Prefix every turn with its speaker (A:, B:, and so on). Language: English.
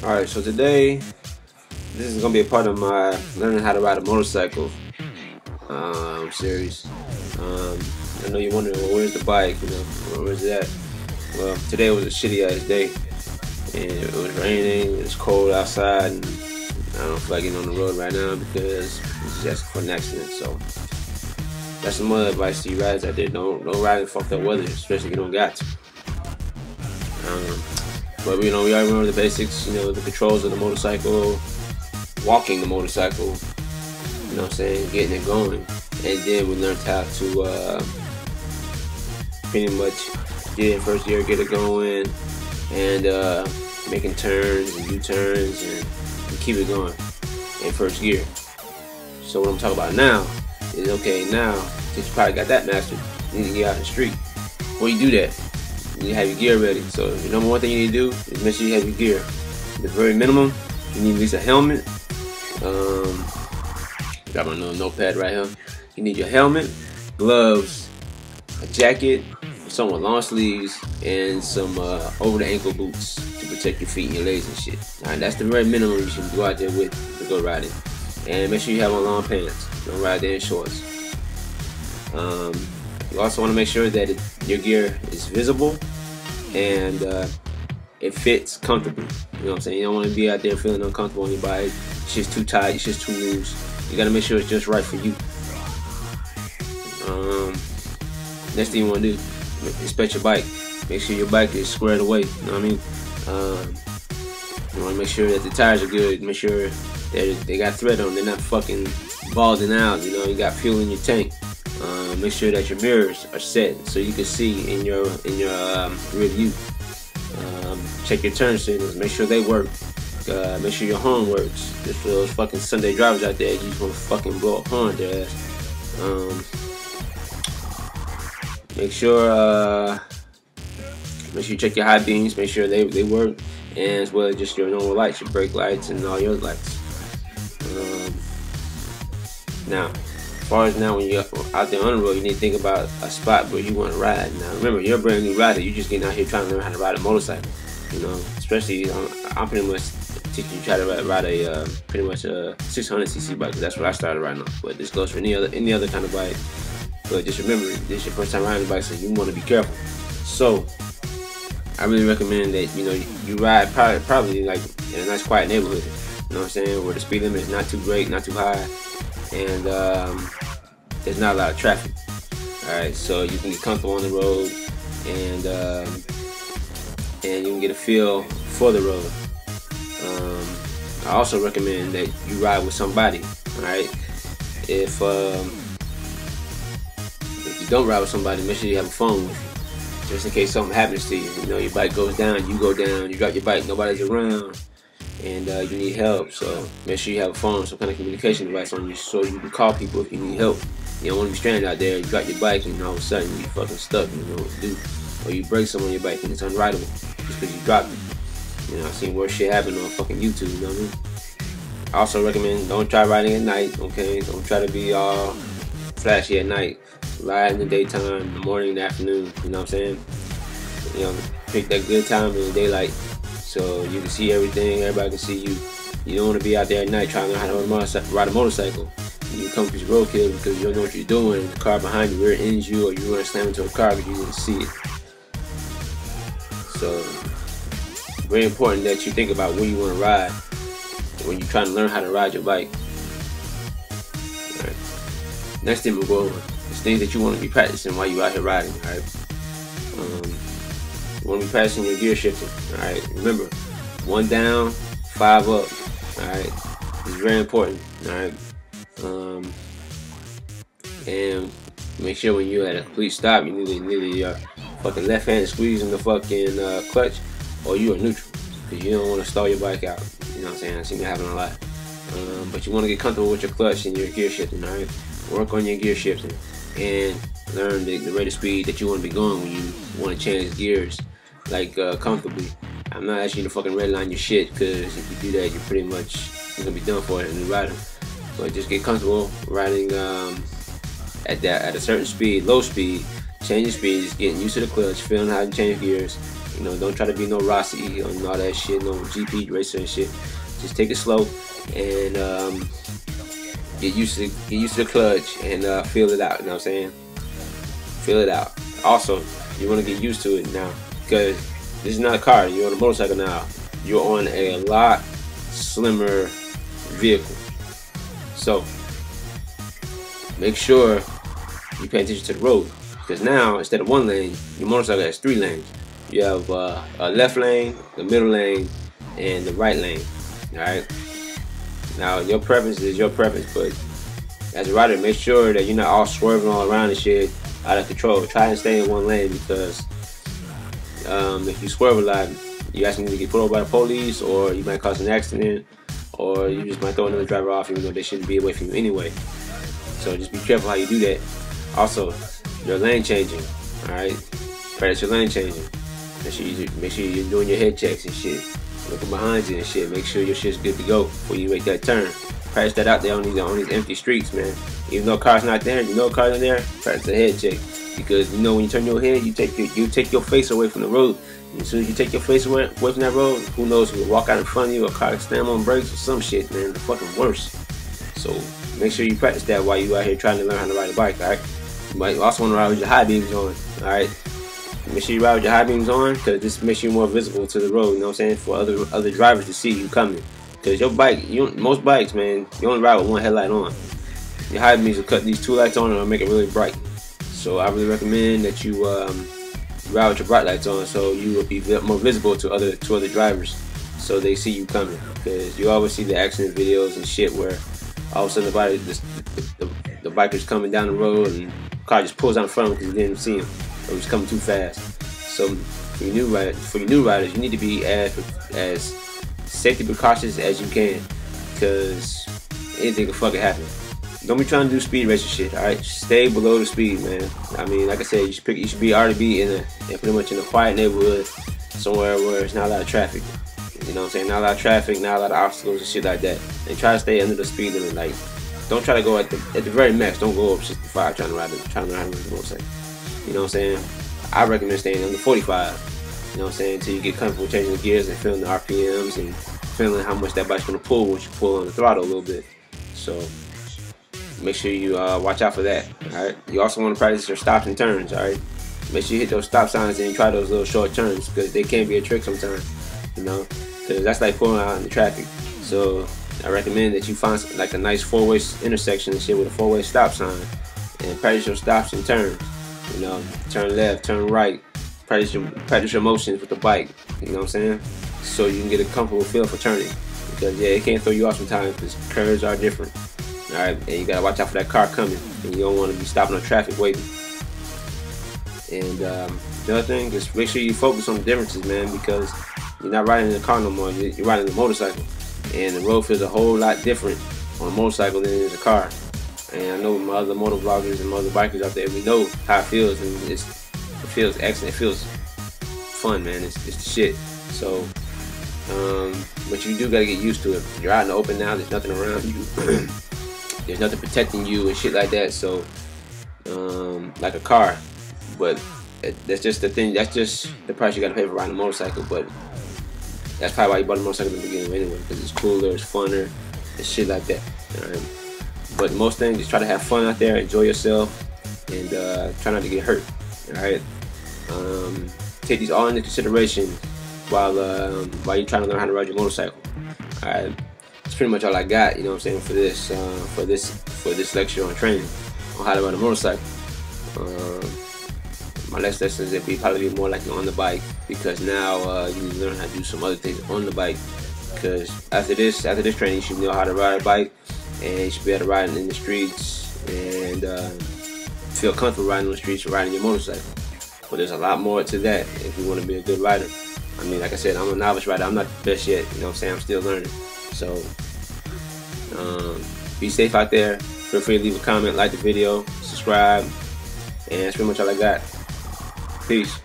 A: Alright, so today, this is going to be a part of my learning how to ride a motorcycle series. I know you're wondering, well, where's the bike, where's it at? Well, today was a shitty ass day, and it was raining, it was cold outside, and I don't feel like getting on the road right now because it's just for an accident. So that's some other advice to you riders out there. Don't ride in fucked up weather, especially if you don't got to. But we already remember the basics, the controls of the motorcycle, walking the motorcycle, you know what I'm saying, getting it going. And then we learned how to pretty much get in first gear, get it going, and making turns and U-turns and keep it going in first gear. So what I'm talking about now is, okay, now since you probably got that mastered, you need to get out in the street. Before you do that, you need to have your gear ready. So the number one thing you need to do is make sure you have your gear. The very minimum, you need at least a helmet. Got my little notepad right here. You need your helmet, gloves, a jacket, some with long sleeves, and some over the ankle boots to protect your feet and your legs and shit. Alright, that's the very minimum you should go out there with to go riding. And make sure you have on long pants. Don't ride there in shorts. You also want to make sure that your gear is visible and it fits comfortably. You know what I'm saying? You don't want to be out there feeling uncomfortable on your bike. It's just too tight, it's just too loose. You gotta make sure it's just right for you. Next thing you want to do, inspect your bike. Make sure your bike is squared away. You know what I mean? You want to make sure that the tires are good. Make sure that they got thread on. They're not fucking balding out. You got fuel in your tank. Make sure that your mirrors are set so you can see in your rear view. Check your turn signals. Make sure they work. Make sure your horn works. Just for those fucking Sunday drivers out there, you just want to fucking blow a horn their ass. Make sure you check your high beams. Make sure they work, and as well as just your normal lights, your brake lights, and all your lights. Now, as far as now, when you're out there on the road, you need to think about a spot where you want to ride. Now, remember, you're a brand new rider. You're just getting out here trying to learn how to ride a motorcycle. Especially I'm pretty much teaching you try to ride a pretty much a 600cc bike. That's what I started riding on. But this goes for any other kind of bike. But just remember, this is your first time riding a bike, so you want to be careful. So I really recommend that you ride probably like in a nice quiet neighborhood. You know what I'm saying? Where the speed limit is not too great, not too high, and there's not a lot of traffic. Alright, so you can get comfortable on the road, and you can get a feel for the road. I also recommend that you ride with somebody. Alright, if you don't ride with somebody, make sure you have a phone with you, just in case something happens to you. Your bike goes down, you go down, you drop your bike, nobody's around, and you need help. So make sure you have a phone, some kind of communication device on you, so you can call people if you need help. You don't want to be stranded out there. You drop your bike, and all of a sudden you fucking stuck, and you know what to do. Or you break something on your bike and it's unrideable just because you dropped it. I've seen worse shit happen on fucking YouTube. You know what I mean? I also recommend don't try riding at night. Okay, don't try to be all flashy at night. Ride in the daytime, in the morning, in the afternoon. You know what I'm saying? Pick that good time in the daylight so you can see everything. Everybody can see you. You don't want to be out there at night trying to learn how to ride a motorcycle. You come to roadkill because you don't know what you're doing. The car behind you rear ends you, or you run slam into a car because you didn't see it. So, very important that you think about when you want to ride when you're trying to learn how to ride your bike. Alright. Next thing we'll go over is things that you want to be practicing while you're out here riding. Alright. You want to be practicing your gear shifting. Alright. Remember, 1 down, 5 up. Alright. It's very important. Alright. And make sure when you're at a complete stop, you need your fucking left hand squeezing the fucking clutch, or you are neutral, because you don't want to stall your bike out. You know what I'm saying? I see that happen a lot. But you want to get comfortable with your clutch and your gear shifting. Alright, work on your gear shifting and learn the rate of speed that you want to be going when you want to change gears, like comfortably. I'm not asking you to fucking redline your shit, because if you do that, you're gonna be done for it in the rider. But just get comfortable riding at a certain speed, low speed, changing speeds, getting used to the clutch, feeling how to change gears, You know, don't try to be no Rossi and all that shit, no GP racer and shit. Just take it slow and get used to the clutch and feel it out. You know what I'm saying? Feel it out. Also, you want to get used to it now because this is not a car. You're on a motorcycle now. You're on a lot slimmer vehicle. So make sure you pay attention to the road, because now instead of 1 lane, your motorcycle has 3 lanes. You have a left lane, the middle lane, and the right lane. Alright? Now your preference is your preference, but as a rider, make sure that you're not all swerving all around and shit out of control. Try and stay in 1 lane, because if you swerve a lot, you actually need to get pulled over by the police, or you might cause an accident, or you just might throw another driver off even though they shouldn't be away from you anyway. So just be careful how you do that. Also, your lane changing. Alright? Practice your lane changing. Make sure you're doing your head checks and shit. Looking behind you and shit. Make sure your shit's good to go before you make that turn. Practice that out there on these empty streets, man. Even though a car's not there, you know a car's not there, practice the head check. Because you know when you turn your head, you take your face away from the road. And as soon as you take your face away from that road, who knows who will walk out in front of you, or a car can slam on brakes or some shit, man. The fucking worst. So make sure you practice that while you out here trying to learn how to ride a bike, alright? You might also want to ride with your high beams on, alright? Make sure you ride with your high beams on, because this makes you more visible to the road, you know what I'm saying? For other drivers to see you coming. Because your bike, most bikes, man, you only ride with 1 headlight on. Your high beams will cut these 2 lights on and it'll make it really bright. So I really recommend that you ride with your bright lights on, so you will be more visible to other drivers, so they see you coming. Because you always see the accident videos and shit where all of a sudden the biker's coming down the road and the car just pulls out in front of him because he didn't see him, or he's coming too fast. So for your new riders, you need to be as safety precautious as you can, because anything can fucking happen. Don't be trying to do speed racing shit, alright? Stay below the speed, man. I mean, like I said, you should already be in pretty much in a quiet neighborhood, somewhere where there's not a lot of traffic. You know what I'm saying? Not a lot of traffic, not a lot of obstacles and shit like that. And try to stay under the speed limit. Like, don't try to go at the very max. Don't go over 65 trying to learn how to ride a motorcycle. You know what I'm saying? I recommend staying under 45. You know what I'm saying? Until you get comfortable changing the gears and feeling the RPMs and feeling how much that bike's gonna pull once you pull on the throttle a little bit. So make sure you watch out for that. Alright. You also want to practice your stops and turns. Alright. Make sure you hit those stop signs and try those little short turns, because they can be a trick sometimes. You know, because that's like pulling out in the traffic. So I recommend that you find like a nice 4-way intersection and shit with a 4-way stop sign, and practice your stops and turns. You know, turn left, turn right. Practice your motions with the bike. You know what I'm saying? So you can get a comfortable feel for turning. Because yeah, it can throw you off sometimes because curves are different. Alright, and you gotta watch out for that car coming, and you don't want to be stopping on traffic waiting. And the other thing is make sure you focus on the differences, man, because you're not riding in a car no more. You're riding a motorcycle, and the road feels a whole lot different on a motorcycle than it is a car. And I know my other motor vloggers and my other bikers out there, we know how it feels, and it feels excellent. It feels fun, man. It's the shit. So, but you do gotta get used to it. You're out in the open now. There's nothing around you. There's nothing protecting you and shit like that. So, like a car, but that's just the thing. That's just the price you gotta pay for riding a motorcycle. But that's probably why you bought a motorcycle in the beginning anyway, because it's cooler, it's funner, and shit like that. Alright? But most things, just try to have fun out there, enjoy yourself, and try not to get hurt. Alright? Take these all into consideration while you're trying to learn how to ride your motorcycle. Alright? That's pretty much all I got, you know what I'm saying, for this lecture on training on how to ride a motorcycle. My next lessons will probably be more like on the bike, because now you learn how to do some other things on the bike. Because after this training, you should know how to ride a bike, and you should be able to ride in the streets and feel comfortable riding on the streets or riding your motorcycle. But there's a lot more to that if you want to be a good rider. I mean, like I said, I'm a novice rider. I'm not the best yet. You know what I'm saying? I'm still learning. So, be safe out there. Feel free to leave a comment, like the video, subscribe, and that's pretty much all I got. Peace.